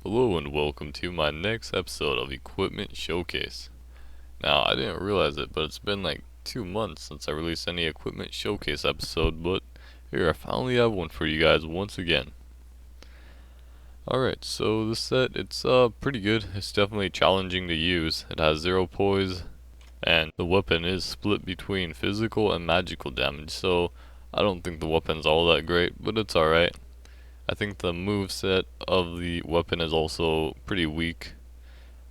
Hello and welcome to my next episode of Equipment Showcase. Now, I didn't realize it, but it's been like 2 months since I released any Equipment Showcase episode, but here, I finally have one for you guys once again. Alright, so this set, it's pretty good. It's definitely challenging to use. It has 0 poise, and the weapon is split between physical and magical damage, so I don't think the weapon's all that great, but it's alright. I think the moveset of the weapon is also pretty weak.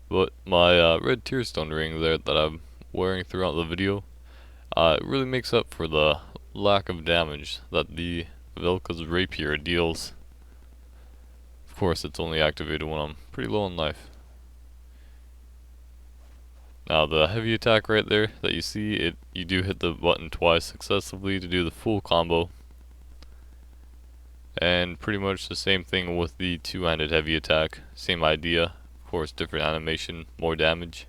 But my red tearstone ring there that I'm wearing throughout the video, it really makes up for the lack of damage that the Velka's rapier deals. Of course, it's only activated when I'm pretty low on life. Now the heavy attack right there that you see, you do hit the button twice successively to do the full combo. And pretty much the same thing with the two-handed heavy attack, same idea. Of course, different animation, more damage.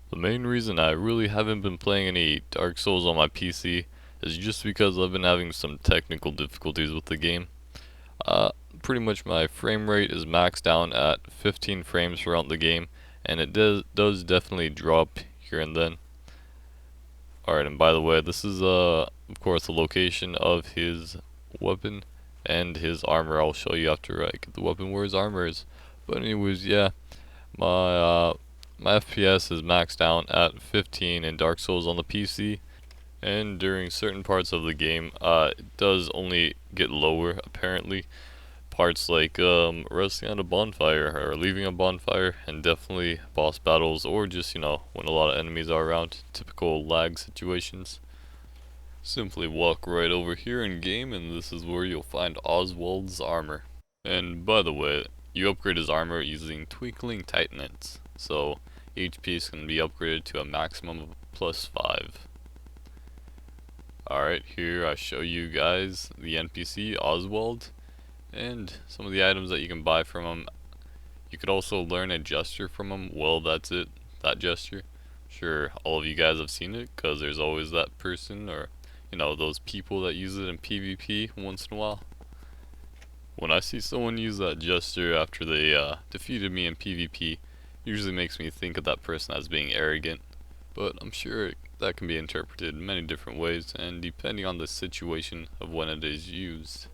The main reason I really haven't been playing any Dark Souls on my PC is just because I've been having some technical difficulties with the game. Pretty much my frame rate is maxed down at 15 frames throughout the game, and it does definitely drop here and then. Alright, and by the way, this is of course the location of his weapon and his armor. I'll show you after I get the weapon where his armor is. But anyways, yeah, my FPS is maxed out at 15 in Dark Souls on the PC, and during certain parts of the game, it does only get lower apparently. Parts like resting on a bonfire or leaving a bonfire, and definitely boss battles, or just, when a lot of enemies are around, typical lag situations. Simply walk right over here in game, and this is where you'll find Oswald's armor. And by the way, you upgrade his armor using Twinkling Titanite, so each piece can be upgraded to a maximum of +5. Alright, here I show you guys the NPC Oswald and some of the items that you can buy from him. You could also learn a gesture from him. Well, that's it, that gesture. Sure, all of you guys have seen it, because there's always that person, or those people that use it in PvP once in a while. When I see someone use that gesture after they defeated me in PvP, usually makes me think of that person as being arrogant, but I'm sure that can be interpreted in many different ways, and depending on the situation of when it is used.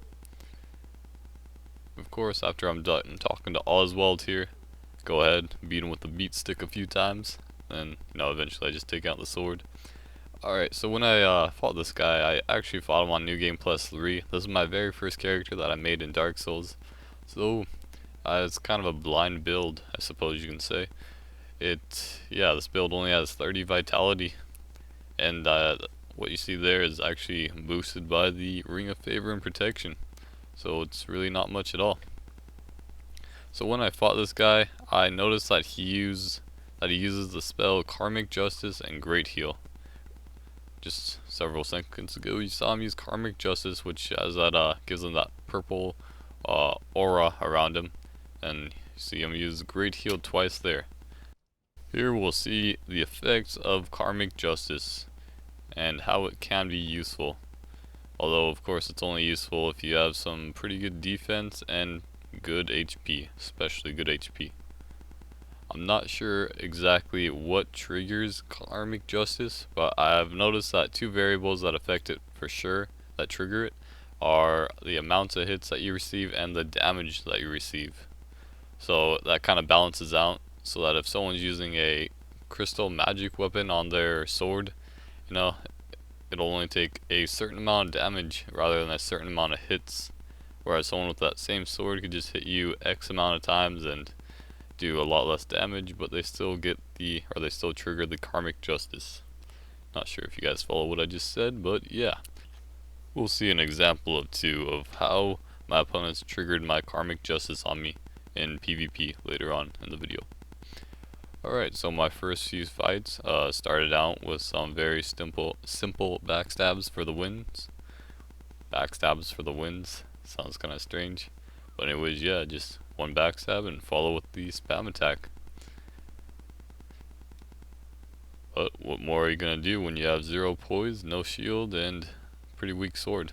Of course, after I'm done talking to Oswald here, go ahead, beat him with the beat stick a few times, and eventually I just take out the sword. Alright, so when I fought this guy, I actually fought him on New Game Plus 3. This is my very first character that I made in Dark Souls, so it's kind of a blind build, I suppose you can say. This build only has 30 vitality, and what you see there is actually boosted by the Ring of Favor and Protection, so it's really not much at all. So when I fought this guy, I noticed that he uses the spell Karmic Justice and Great Heal. Just several seconds ago, you saw him use Karmic Justice, which has that gives him that purple aura around him, and you see him use Great Heal twice there. Here we'll see the effects of Karmic Justice and how it can be useful. Although of course it's only useful if you have some pretty good defense and good HP, especially good HP. I'm not sure exactly what triggers Karmic Justice, but I've noticed that two variables that affect it for sure, that trigger it, are the amounts of hits that you receive and the damage that you receive. So that kind of balances out, so that if someone's using a crystal magic weapon on their sword, it'll only take a certain amount of damage rather than a certain amount of hits. Whereas someone with that same sword could just hit you X amount of times and do a lot less damage, but they still trigger the Karmic Justice. Not sure if you guys follow what I just said, but yeah. We'll see an example of two of how my opponents triggered my Karmic Justice on me in PvP later on in the video. Alright, so my first few fights started out with some very simple backstabs for the wins. Backstabs for the wins. Sounds kind of strange. But anyways, yeah, just one backstab and follow with the spam attack. But what more are you gonna do when you have 0 poise, no shield, and pretty weak sword?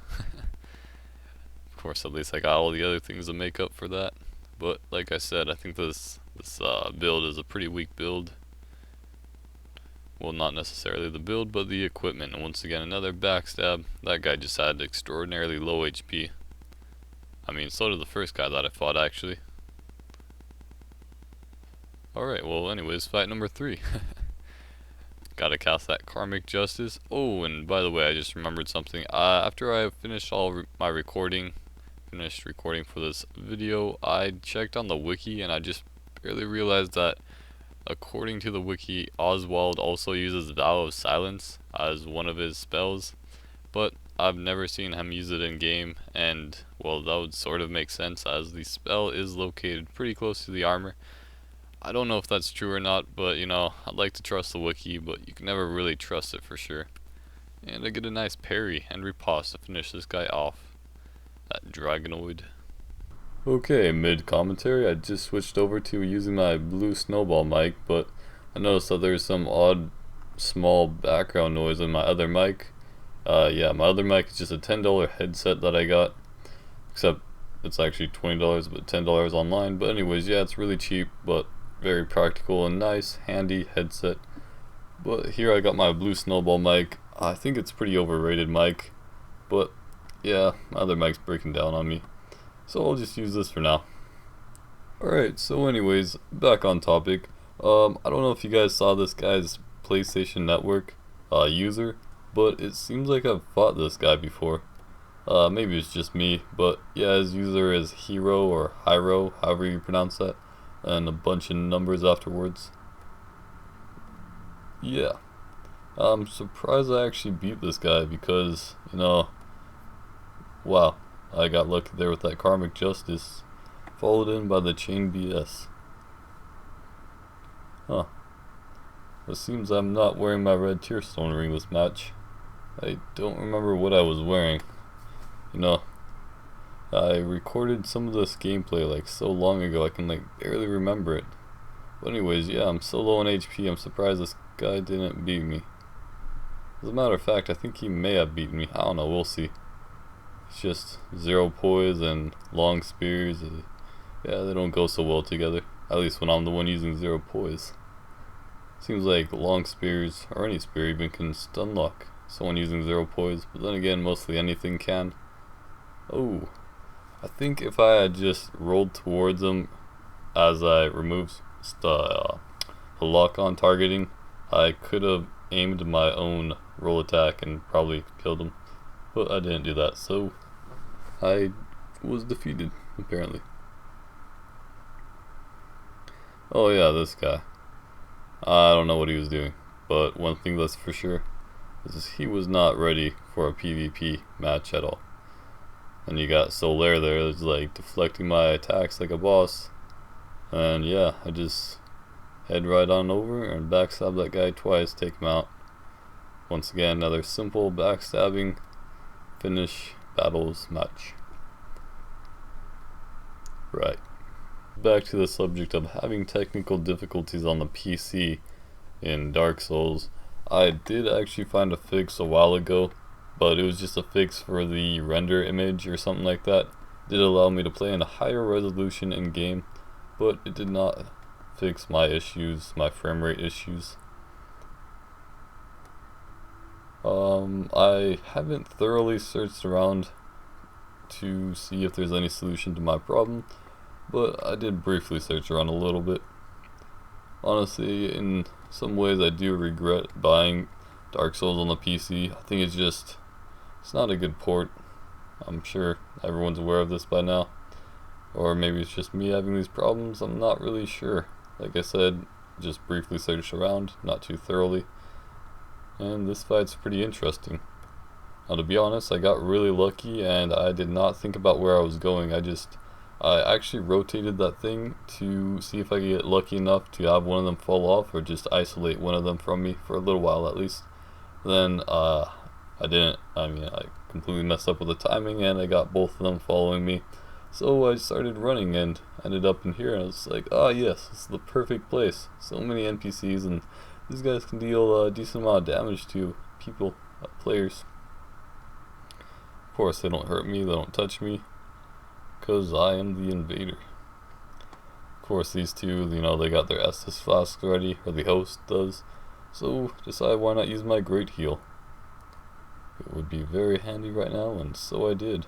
Of course, at least I got all the other things to make up for that. But like I said, I think this build is a pretty weak build. Well, not necessarily the build, but the equipment. And once again, another backstab. That guy just had extraordinarily low HP. I mean, so did the first guy that I fought, actually. Alright, well, anyways, fight number 3. Gotta cast that Karmic Justice. Oh, and by the way, I just remembered something. After I finished my recording, for this video, I checked on the wiki, and I just barely realized that according to the wiki, Oswald also uses Vow of Silence as one of his spells, but I've never seen him use it in game, and well, that would sort of make sense as the spell is located pretty close to the armor. I don't know if that's true or not, but you know, I'd like to trust the wiki, but you can never really trust it for sure. And I get a nice parry and riposte to finish this guy off. That Dragonoid. Okay, mid-commentary, I just switched over to using my blue snowball mic, but I noticed that there's some odd small background noise in my other mic. Yeah, my other mic is just a $10 headset that I got, except it's actually $20, but $10 online. But anyways, yeah, it's really cheap, but very practical and nice, handy headset. But here I got my blue snowball mic. I think it's pretty overrated mic, but yeah, my other mic's breaking down on me, so I'll just use this for now. Alright, so anyways, back on topic. I don't know if you guys saw this guy's PlayStation Network user, but it seems like I've fought this guy before. Maybe it's just me, but yeah, his user is Hero or Hyro, however you pronounce that, and a bunch of numbers afterwards. Yeah, I'm surprised I actually beat this guy because, you know, wow, I got lucky there with that Karmic Justice, followed in by the Chain BS. Huh. It seems I'm not wearing my red Tearstone ring this match. I don't remember what I was wearing. You know, I recorded some of this gameplay like so long ago I can like barely remember it. But anyways, yeah, I'm so low on HP, I'm surprised this guy didn't beat me. As a matter of fact, I think he may have beaten me. I don't know, we'll see. It's just zero poise and long spears. Yeah, they don't go so well together. At least when I'm the one using zero poise. Seems like long spears, or any spear even, can stun lock someone using zero poise, but then again, mostly anything can. Oh, I think if I had just rolled towards him as I removed the lock on targeting, I could have aimed my own roll attack and probably killed him, but I didn't do that, so I was defeated, apparently. Oh yeah, this guy. I don't know what he was doing, but one thing that's for sure is he was not ready for a PvP match at all. And you got Solaire there that's like deflecting my attacks like a boss. And yeah, I just head right on over and backstab that guy twice, take him out. Once again, another simple backstabbing finish battles match. Right. Back to the subject of having technical difficulties on the PC in Dark Souls. I did actually find a fix a while ago, but it was just a fix for the render image or something like that. It did allow me to play in a higher resolution in game, but it did not fix my issues, my frame rate issues. I haven't thoroughly searched around to see if there's any solution to my problem, but I did briefly search around a little bit. Honestly, in some ways I do regret buying Dark Souls on the PC. I think it's not a good port. I'm sure everyone's aware of this by now. Or maybe it's just me having these problems, I'm not really sure. Like I said, just briefly searched around, not too thoroughly. And this fight's pretty interesting. Now to be honest, I got really lucky and I did not think about where I was going. I actually rotated that thing to see if I could get lucky enough to have one of them fall off or just isolate one of them from me for a little while at least. Then I didn't. I mean, I completely messed up with the timing and I got both of them following me. So I started running and ended up in here and I was like, ah yes, this is the perfect place. So many NPCs and these guys can deal a decent amount of damage to people, players. Of course they don't hurt me, they don't touch me, because I am the invader. course, these two, they got their Estus flasks ready, or the host does. So, decided why not use my great heal. It would be very handy right now, and so I did.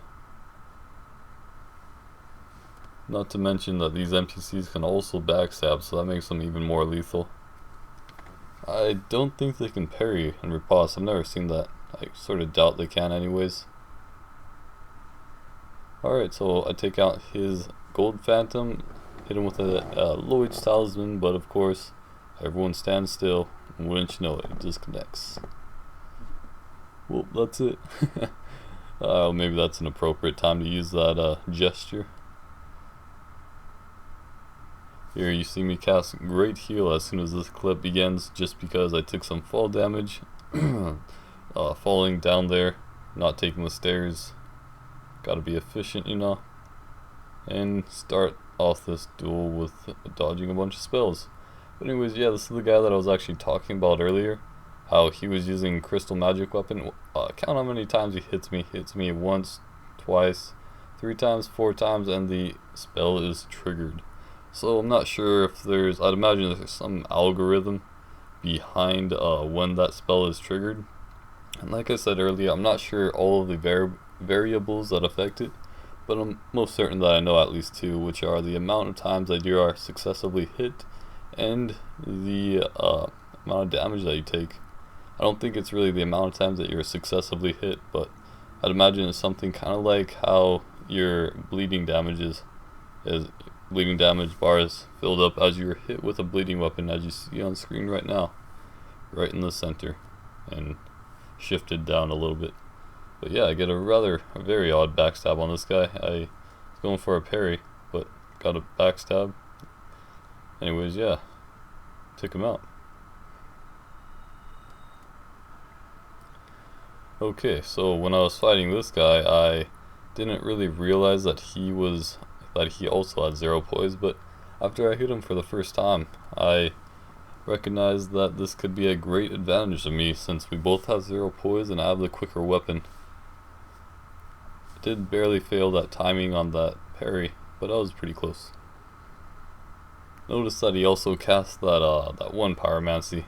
Not to mention that these NPCs can also backstab, so that makes them even more lethal. I don't think they can parry and riposte. I've never seen that. I sort of doubt they can anyways. Alright, so I take out his gold phantom, hit him with a Lloyd's talisman, but of course, everyone stands still, and wouldn't you know it, it disconnects. Well, that's it. Maybe that's an appropriate time to use that gesture. Here you see me cast Great Heal as soon as this clip begins, just because I took some fall damage. Falling down there, not taking the stairs. Gotta be efficient, and start off this duel with dodging a bunch of spells. But anyways, yeah, this is the guy that I was actually talking about earlier. How he was using crystal magic weapon. Count how many times he hits me. Hits me once, twice, 3 times, 4 times, and the spell is triggered. So I'm not sure if I'd imagine there's some algorithm behind when that spell is triggered. And like I said earlier, I'm not sure all of the variables that affect it, but I'm most certain that I know at least 2, which are the amount of times that you are successively hit and the amount of damage that you take. I don't think it's really the amount of times that you're successively hit, but I'd imagine it's something kind of like how your bleeding damage is bleeding damage bars filled up as you're hit with a bleeding weapon, as you see on screen right now, right in the center, and shifted down a little bit. But yeah, I get a very odd backstab on this guy. I was going for a parry, but got a backstab. Anyways, yeah, took him out. Okay, so when I was fighting this guy, I didn't really realize that he also had 0 poise, but after I hit him for the first time, I recognized that this could be a great advantage to me, since we both have 0 poise and I have the quicker weapon. I did barely fail that timing on that parry, but I was pretty close. Notice that he also cast that one pyromancy,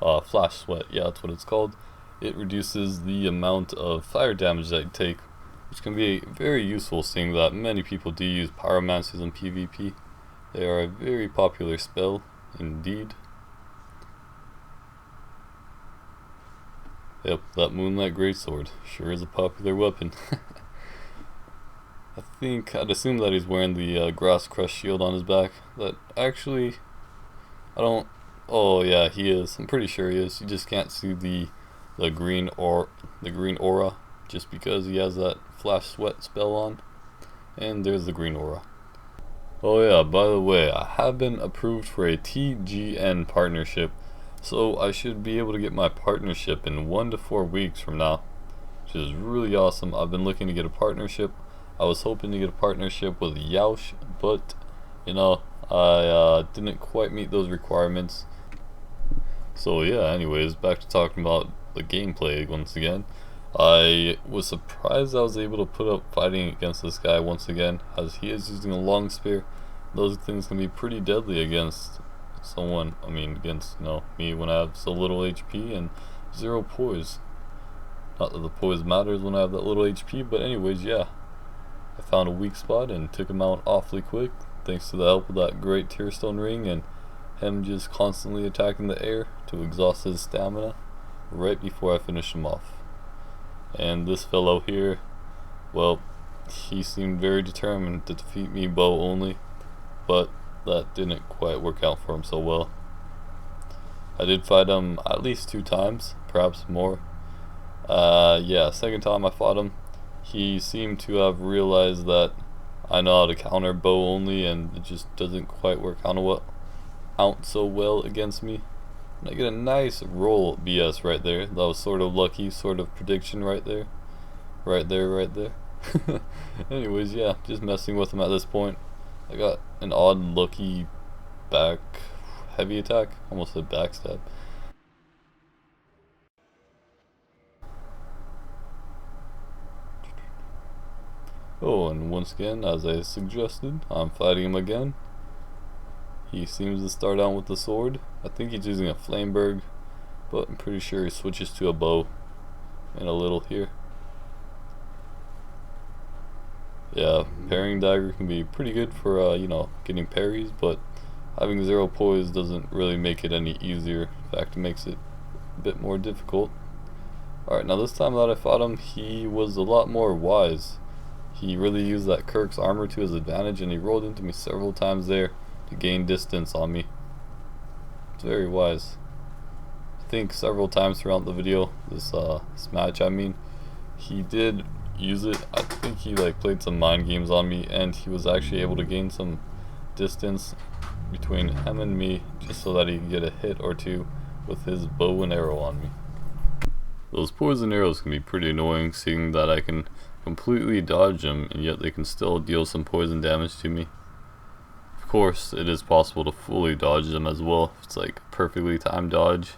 flash sweat, yeah, that's what it's called. It reduces the amount of fire damage that you take, which can be very useful, seeing that many people do use pyromancies in PvP. They are a very popular spell indeed. Yep, that Moonlight Greatsword sure is a popular weapon. I'd assume that he's wearing the Grass Crest shield on his back. That actually, oh yeah, he is. I'm pretty sure he is. You just can't see the green aura, just because he has that flash sweat spell on. And there's the green aura. Oh yeah, by the way, I have been approved for a TGN partnership, so I should be able to get my partnership in 1 to 4 weeks from now, which is really awesome. I've been looking to get a partnership. I was hoping to get a partnership with Yaush, but I didn't quite meet those requirements. So yeah, anyways, back to talking about the gameplay once again. I was surprised I was able to put up fighting against this guy once again, as he is using a long spear. Those things can be pretty deadly against someone, against me when I have so little HP and 0 poise. Not that the poise matters when I have that little HP, but anyways, yeah. I found a weak spot and took him out awfully quick, thanks to the help of that great Tearstone ring and him just constantly attacking the air to exhaust his stamina right before I finished him off. And this fellow here, well, he seemed very determined to defeat me bow only, but that didn't quite work out for him so well. I did fight him at least 2 times, perhaps more. Yeah, second time I fought him, he seemed to have realized that I know how to counter bow only, and it just doesn't quite work out so well against me. And I get a nice roll BS right there. That was sort of lucky, sort of prediction right there. Right there. Anyways, yeah, just messing with him at this point. I got an odd lucky back heavy attack. Almost said backstab. Oh, and once again, as I suggested, I'm fighting him again. he seems to start out with the sword. I think he's using a Flameberg, but I'm pretty sure he switches to a bow in a little here. Yeah, parrying dagger can be pretty good for you know, getting parries, but having 0 poise doesn't really make it any easier. In fact, it makes it a bit more difficult. Alright, now this time that I fought him, he was a lot more wise. He really used that Kirk's armor to his advantage, and he rolled into me several times there to gain distance on me. It's very wise. I think several times throughout the video, this match I mean, he did use it. I think he like played some mind games on me, and he was actually able to gain some distance between him and me just so that he could get a hit or two with his bow and arrow on me. Those poison arrows can be pretty annoying, seeing that I can completely dodge them and yet they can still deal some poison damage to me. Of course, it is possible to fully dodge them as well. It's like a perfectly timed dodge.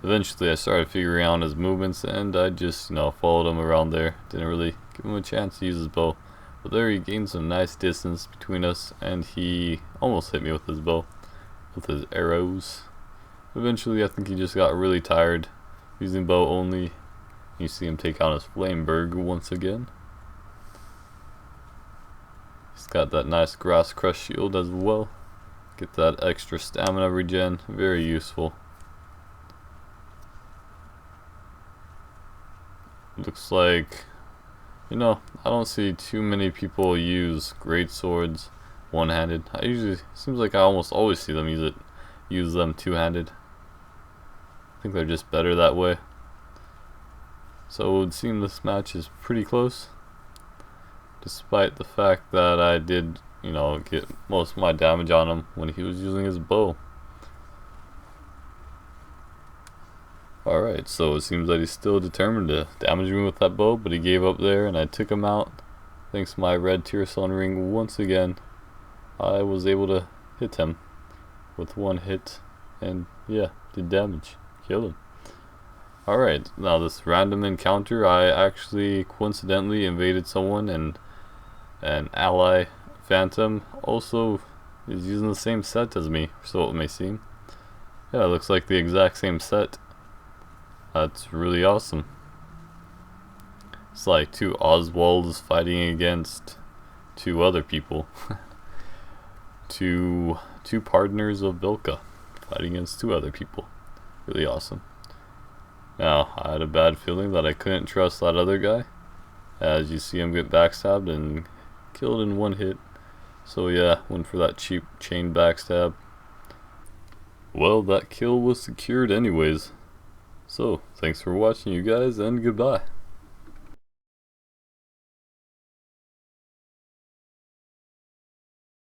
Eventually I started figuring out his movements, and I just, you know, followed him around there. Didn't really give him a chance to use his bow. But there he gained some nice distance between us, and he almost hit me with his bow, with his arrows. Eventually I think he just got really tired using bow only. You see him take out his Flameberg once again. He's got that nice grass crush shield as well. Get that extra stamina regen, very useful. Looks like, you know, I don't see too many people use great swords one-handed. Seems like I almost always see them use them two-handed. I think they're just better that way. So it would seem this match is pretty close, despite the fact that I did, you know, get most of my damage on him when he was using his bow. Alright, so it seems that he's still determined to damage me with that bow, but he gave up there and I took him out. Thanks to my red Tear Sun ring once again, I was able to hit him with one hit and yeah, did damage. Killed him. Alright, now this random encounter, I actually coincidentally invaded someone, and an ally Phantom also is using the same set as me, so it may seem. Yeah, it looks like the exact same set. That's really awesome. It's like two Oswalds fighting against two other people. two partners of Vilka fighting against two other people. Really awesome. Now, I had a bad feeling that I couldn't trust that other guy, as you see him get backstabbed and killed in one hit. So yeah, went for that cheap chain backstab. Well, that kill was secured anyways. So, thanks for watching you guys, and goodbye.